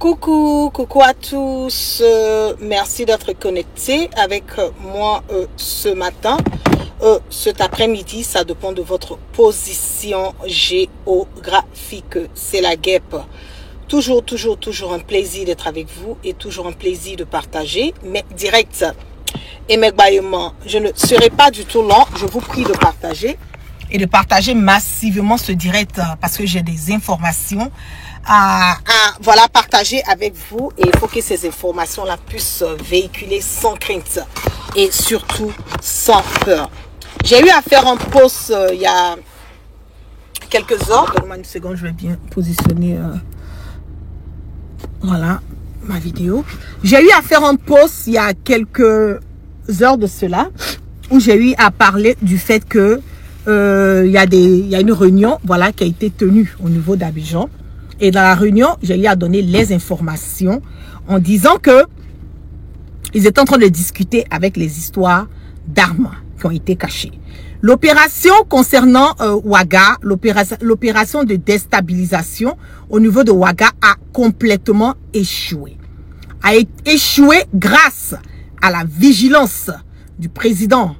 Coucou à tous, merci d'être connectés avec moi ce matin, cet après-midi, ça dépend de votre position géographique, c'est la guêpe. Toujours un plaisir d'être avec vous et toujours un plaisir de partager mes directs et mes bâillements. Je ne serai pas du tout long, je vous prie de partager et de partager massivement ce direct parce que j'ai des informations à partager avec vous et il faut que ces informations-là puissent véhiculer sans crainte et surtout sans peur. J'ai eu à faire un post il y a quelques heures. Donne-moi une seconde, je vais bien positionner voilà ma vidéo. J'ai eu à faire un post il y a quelques heures de cela où j'ai eu à parler du fait que il y a une réunion voilà qui a été tenue au niveau d'Abidjan. Et dans la réunion, j'ai eu à donner les informations en disant que ils étaient en train de discuter avec les histoires d'armes qui ont été cachées. L'opération concernant Ouaga, l'opération de déstabilisation au niveau de Ouaga a complètement échoué. A échoué grâce à la vigilance du président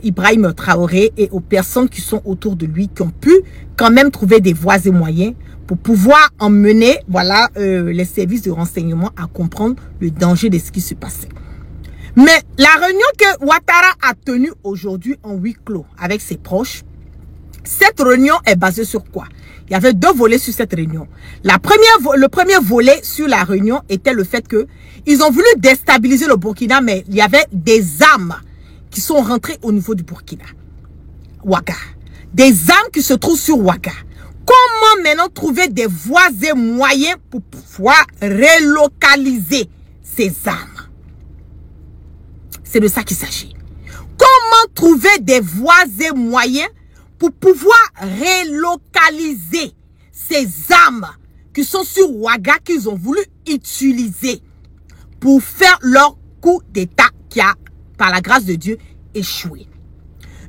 Ibrahim Traoré et aux personnes qui sont autour de lui qui ont pu quand même trouver des voies et moyens pour pouvoir emmener voilà, les services de renseignement à comprendre le danger de ce qui se passait. Mais la réunion que Ouattara a tenue aujourd'hui en huis clos avec ses proches, cette réunion est basée sur quoi? Il y avait deux volets sur cette réunion. Le premier volet sur la réunion était le fait que ils ont voulu déstabiliser le Burkina, mais il y avait des armes qui sont rentrées au niveau du Burkina. Ouaga. Des armes qui se trouvent sur Ouaga. Comment maintenant trouver des voies et moyens pour pouvoir relocaliser ces armes? C'est de ça qu'il s'agit. Comment trouver des voies et moyens pour pouvoir relocaliser ces armes qui sont sur Ouaga qu'ils ont voulu utiliser pour faire leur coup d'État qui a, par la grâce de Dieu, échoué.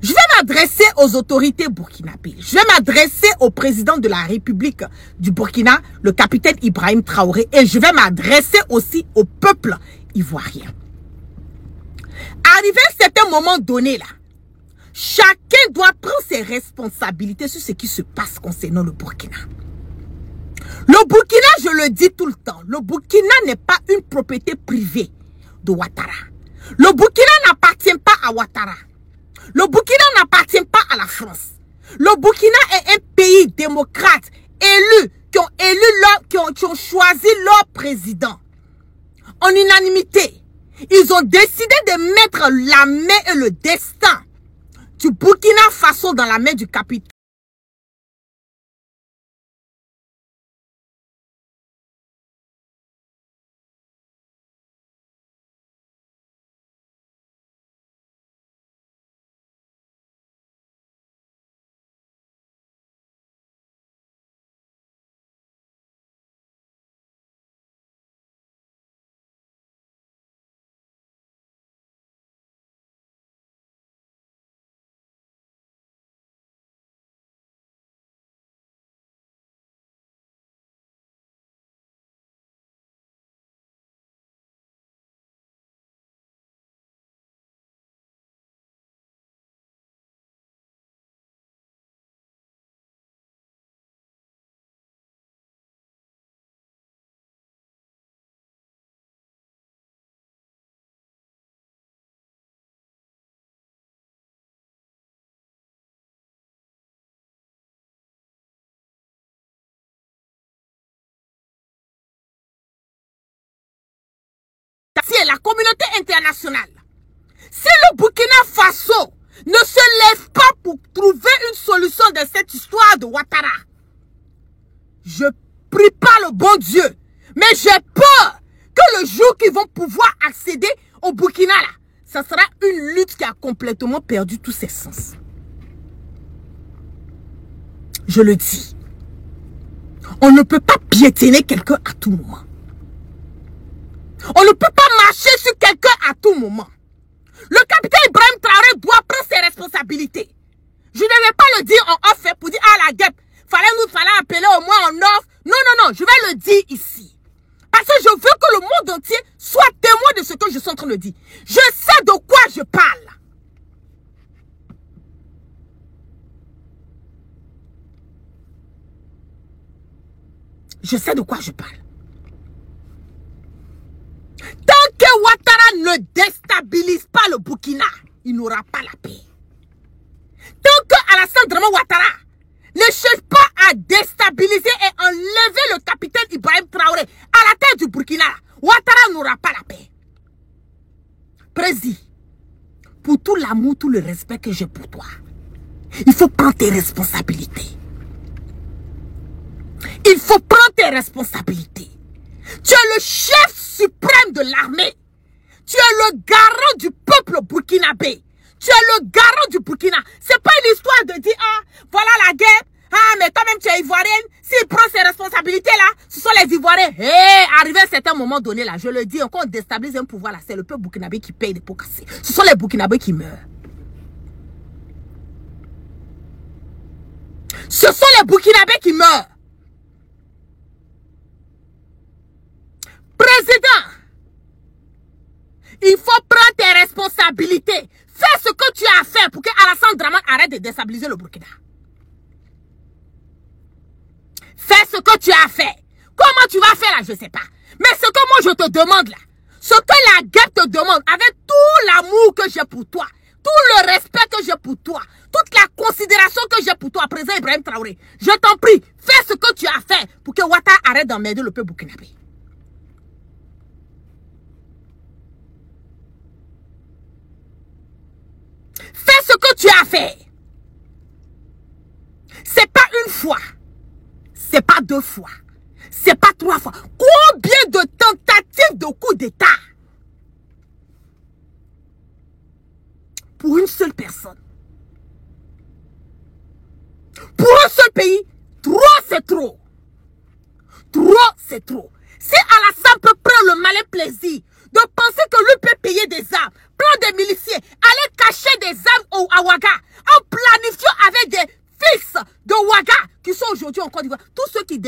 Je vais m'adresser aux autorités burkinabées. Je vais m'adresser au président de la République du Burkina, le capitaine Ibrahim Traoré. Et je vais m'adresser aussi au peuple ivoirien. Arrivé à un certain moment donné, là, chacun doit prendre ses responsabilités sur ce qui se passe concernant le Burkina. Le Burkina, je le dis tout le temps, le Burkina n'est pas une propriété privée de Ouattara. Le Burkina n'appartient pas à Ouattara. Le Burkina n'appartient pas à la France. Le Burkina est un pays démocrate, élu, qui ont choisi leur président. En unanimité, ils ont décidé de mettre la main et le destin du Burkina Faso dans la main du capitaine. La communauté internationale, si le Burkina Faso ne se lève pas pour trouver une solution de cette histoire de Ouattara, je prie pas le bon Dieu, mais j'ai peur que le jour qu'ils vont pouvoir accéder au Burkina, là, ça sera une lutte qui a complètement perdu tous ses sens. Je le dis, on ne peut pas piétiner quelqu'un à tout moment. On ne peut pas marcher sur quelqu'un à tout moment. Le capitaine Ibrahim Traoré doit prendre ses responsabilités. Je ne vais pas le dire en off pour dire ah la guêpe, fallait appeler au moins en off. Non, je vais le dire ici. Parce que je veux que le monde entier soit témoin de ce que je suis en train de dire. Je sais de quoi je parle. Je sais de quoi je parle. Tant que Ouattara ne déstabilise pas le Burkina, il n'aura pas la paix. Tant que Alassane Dramane Ouattara ne cherche pas à déstabiliser et enlever le capitaine Ibrahim Traoré à la tête du Burkina, Ouattara n'aura pas la paix. Président, pour tout l'amour, tout le respect que j'ai pour toi, il faut prendre tes responsabilités. Il faut prendre tes responsabilités. Tu es le chef suprême de l'armée. Tu es le garant du peuple burkinabé. Tu es le garant du Burkina. C'est pas une histoire de dire, ah, voilà la guerre. Ah, mais toi-même tu es ivoirienne. S'il prend ses responsabilités là, ce sont les Ivoiriens. Hé, arrivé à un certain moment donné là, je le dis, quand on déstabilise un pouvoir là, c'est le peuple burkinabé qui paye des pots cassés. Ce sont les Burkinabés qui meurent. Ce sont les Burkinabés qui meurent. Président, il faut prendre tes responsabilités. Fais ce que tu as à faire pour que Alassane Dramane arrête de déstabiliser le Burkina. Fais ce que tu as à faire. Comment tu vas faire là, je ne sais pas. Mais ce que moi je te demande là, ce que la guerre te demande, avec tout l'amour que j'ai pour toi, tout le respect que j'ai pour toi, toute la considération que j'ai pour toi, président Ibrahim Traoré, je t'en prie, fais ce que tu as à faire pour que Ouattara arrête d'emmerder le peuple burkinabé. Fais ce que tu as à faire. C'est pas une fois. C'est pas deux fois. C'est pas trois fois. Combien de tentatives de coup d'État pour une seule personne? Pour un seul pays, trop c'est trop. Trop c'est trop. Si Alassane peut prendre le malin plaisir de penser que lui peut payer des armes, prendre des miliciens, aller cacher des armes à Ouaga, en planifiant avec des fils de Ouaga qui sont aujourd'hui en Côte d'Ivoire, tous ceux qui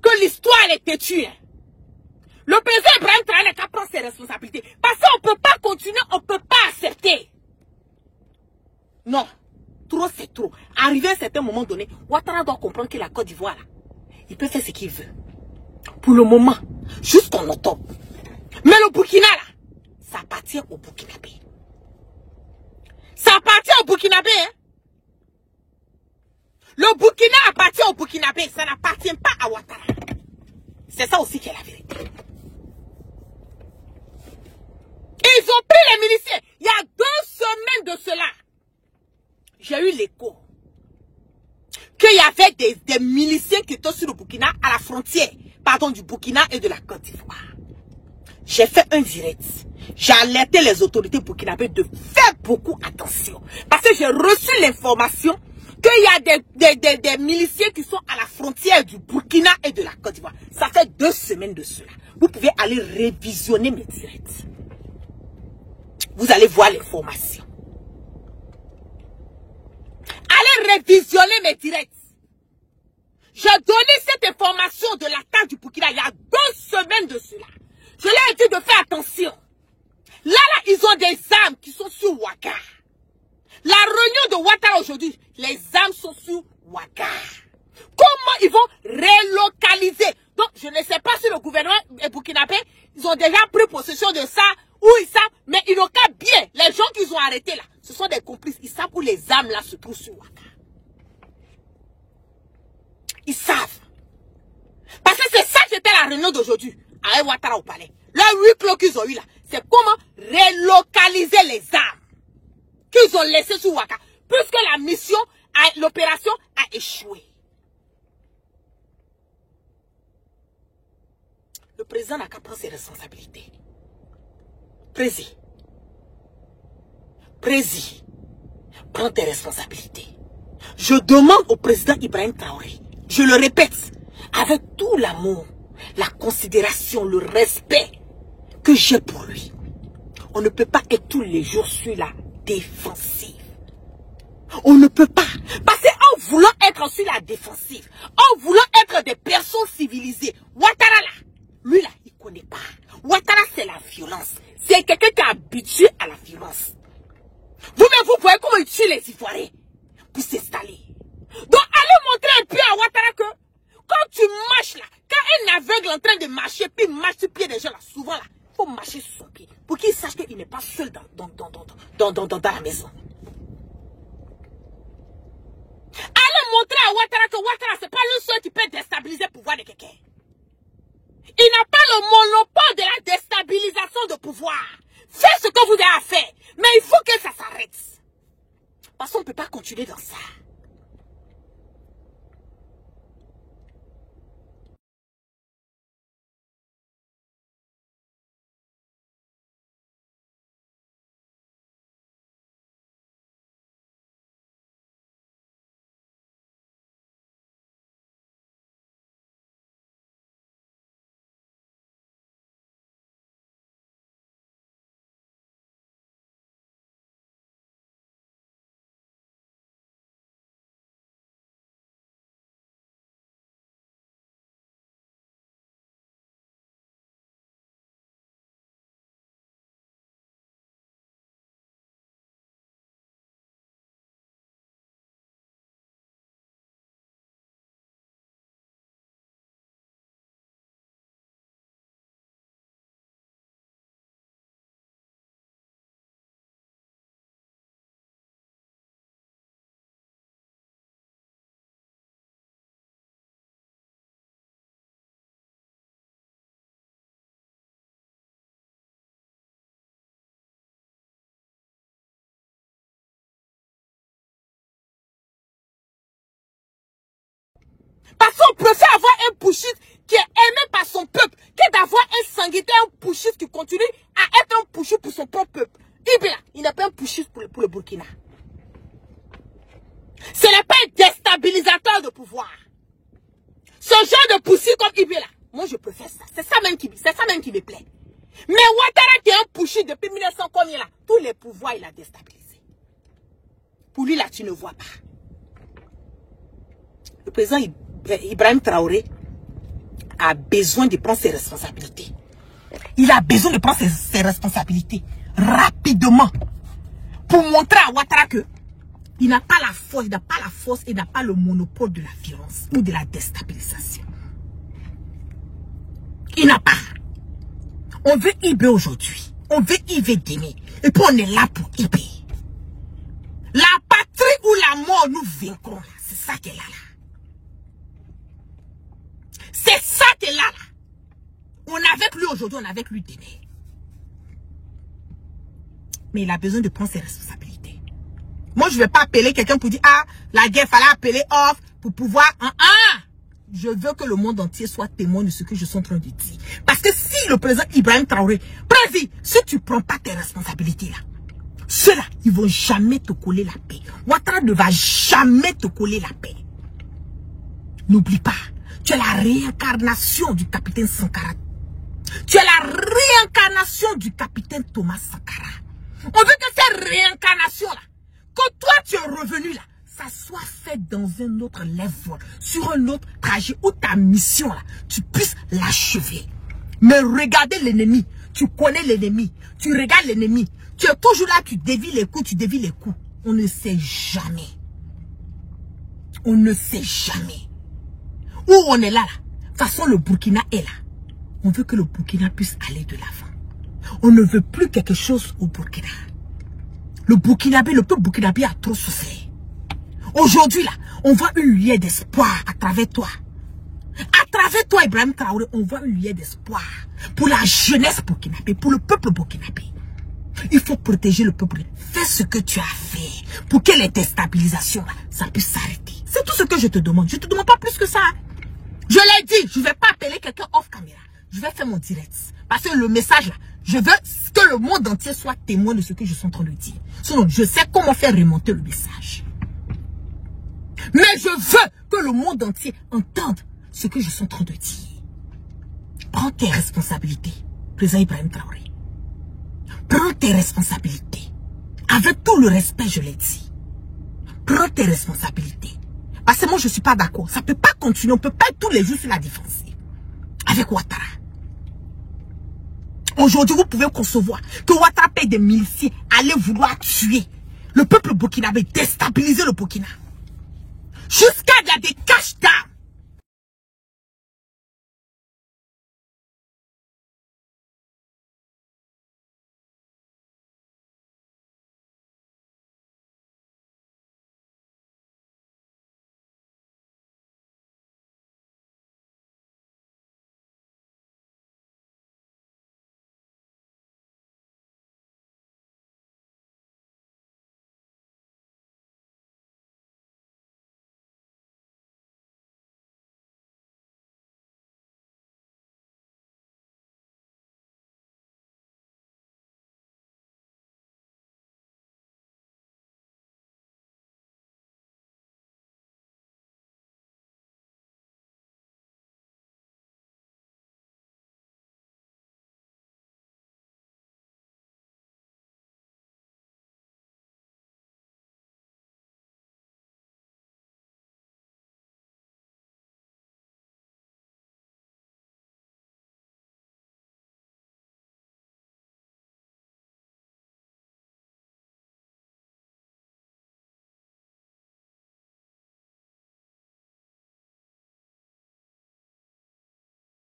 que l'histoire est têtue. Le président Ibrahim Traoré n'a qu'à prendre ses responsabilités. Parce qu'on ne peut pas continuer, on ne peut pas accepter. Non, trop c'est trop. Arrivé à un certain moment donné, Ouattara doit comprendre que la Côte d'Ivoire, il peut faire ce qu'il veut. Pour le moment, jusqu'en octobre. Mais le Burkina, là, ça appartient au Burkinabé. Ça appartient au Burkinabé, hein. Le Burkina appartient au Burkinabé, ça n'appartient pas à Ouattara. C'est ça aussi qui est la vérité. Ils ont pris les miliciens. Il y a 2 semaines de cela, j'ai eu l'écho qu'il y avait des miliciens qui étaient sur le Burkina, à la frontière, pardon, du Burkina et de la Côte d'Ivoire. J'ai fait un direct. J'ai alerté les autorités burkinabées de faire beaucoup attention. Parce que j'ai reçu l'information qu'il y a des miliciens qui sont à la frontière du Burkina et de la Côte d'Ivoire. Ça fait 2 semaines de cela. Vous pouvez aller révisionner mes directs. Vous allez voir l'information. allez visionner mes directs. J'ai donné cette information de l'attaque du Burkina il y a 2 semaines de cela. Je leur ai dit de faire attention. Là, ils ont des armes qui sont sur Ouaga. La réunion de Ouattara aujourd'hui, les armes sont sur Ouaga. Comment ils vont relocaliser? Donc, je ne sais pas si le gouvernement burkinabé, ils ont déjà pris possession de ça, ou ils savent, mais ils n'ont qu'à bien. Les gens qu'ils ont arrêtés là, ce sont des complices. Ils savent où les armes là se trouvent sur Ouaga. Ils savent. Parce que c'est ça qui était la réunion d'aujourd'hui, avec Ouattara au palais. Le huis clos qu'ils ont eu là, c'est comment relocaliser les armes qu'ils ont laissées sur Ouaga. Puisque la mission, l'opération a échoué. Le président n'a qu'à prendre ses responsabilités. Président, prends tes responsabilités. Je demande au président Ibrahim Traoré, je le répète, avec tout l'amour, la considération, le respect que j'ai pour lui. On ne peut pas être tous les jours sur la défensive. On ne peut pas. Parce qu'en voulant être sur la défensive, en voulant être des personnes civilisées, Ouattara là, lui là, il ne connaît pas. Ouattara, c'est la violence. C'est quelqu'un qui est habitué à la violence. Vous-même, vous voyez comment il tue les Ivoiriens pour s'installer. Donc, allez montrer un peu à Ouattara que quand tu marches là, quand un aveugle est en train de marcher, puis il marche sur le pied des gens là, souvent là, il faut marcher sur son pied pour qu'il sache qu'il n'est pas seul dans la maison. Allez montrer à Ouattara que Ouattara, ce n'est pas le seul qui peut déstabiliser le pouvoir de quelqu'un. Il n'a pas le monopole de la déstabilisation de pouvoir. Faites ce que vous avez à faire. Mais il faut que ça s'arrête. Parce qu'on ne peut pas continuer dans ça. Parce qu'on préfère avoir un pushiste qui est aimé par son peuple que d'avoir un sanguitaire, un pushiste qui continue à être un pushiste pour son propre peuple. Il n'est pas un pushiste pour le Burkina. Ce n'est pas un déstabilisateur de pouvoir. Ce genre de pushiste comme Ibela, moi je préfère ça. C'est ça même qui me plaît. Mais Ouattara qui est un pushiste depuis 1900 combien là, tous les pouvoirs il a déstabilisé. Pour lui là tu ne vois pas. Le président Ibrahim Traoré a besoin de prendre ses responsabilités. Il a besoin de prendre ses responsabilités rapidement pour montrer à Ouattara que il n'a pas la force, il n'a pas le monopole de la violence ou de la déstabilisation. Il n'a pas. On veut Ibé aujourd'hui. On veut Ibé demain. Et puis on est là pour Ibé. La patrie ou la mort, nous vaincrons. C'est ça qui est là. C'est ça qui est là. On est avec lui aujourd'hui, on est avec lui demain. Mais il a besoin de prendre ses responsabilités. Moi, je ne vais pas appeler quelqu'un pour dire, ah, la guerre, fallait appeler off pour pouvoir... Je veux que le monde entier soit témoin de ce que je suis en train de dire. Parce que si le président Ibrahim Traoré, président, si tu ne prends pas tes responsabilités là, ceux-là, ils ne vont jamais te coller la paix. Ouattara ne va jamais te coller la paix. N'oublie pas, tu es la réincarnation du capitaine Sankara. Tu es la réincarnation du capitaine Thomas Sankara. On veut que cette réincarnation-là, que toi tu es revenu là, ça soit fait dans un autre level, sur un autre trajet où ta mission, là, tu puisses l'achever. Mais regardez l'ennemi. Tu connais l'ennemi. Tu regardes l'ennemi. Tu es toujours là, tu dévies les coups, tu dévies les coups. On ne sait jamais. On ne sait jamais. Où on est là, là. De toute façon, le Burkina est là. On veut que le Burkina puisse aller de l'avant. On ne veut plus quelque chose au Burkina. Le Burkinabé, le peuple burkinabé a trop souffert. Aujourd'hui, là, on voit une lumière d'espoir à travers toi. À travers toi, Ibrahim Traoré, on voit une lumière d'espoir pour la jeunesse burkinabé, pour le peuple burkinabé. Il faut protéger le peuple. Fais ce que tu as fait pour que les déstabilisations, là, ça puisse s'arrêter. C'est tout ce que je te demande. Je ne te demande pas plus que ça. Je l'ai dit, je ne vais pas appeler quelqu'un off caméra. Je vais faire mon direct. Parce que le message, là, je veux que le monde entier soit témoin de ce que je suis en train de dire. Sinon, je sais comment faire remonter le message. Mais je veux que le monde entier entende ce que je suis en train de dire. Prends tes responsabilités, président Ibrahim Traoré. Prends tes responsabilités. Avec tout le respect, je l'ai dit. Prends tes responsabilités. Parce que moi, je ne suis pas d'accord. Ça ne peut pas continuer. On ne peut pas être tous les jours sur la défensive. Avec Ouattara. Aujourd'hui, vous pouvez concevoir que Ouattara paye des miliciens, aller vouloir tuer le peuple burkinabé, déstabiliser le Burkina. Jusqu'à il y a des caches d'armes.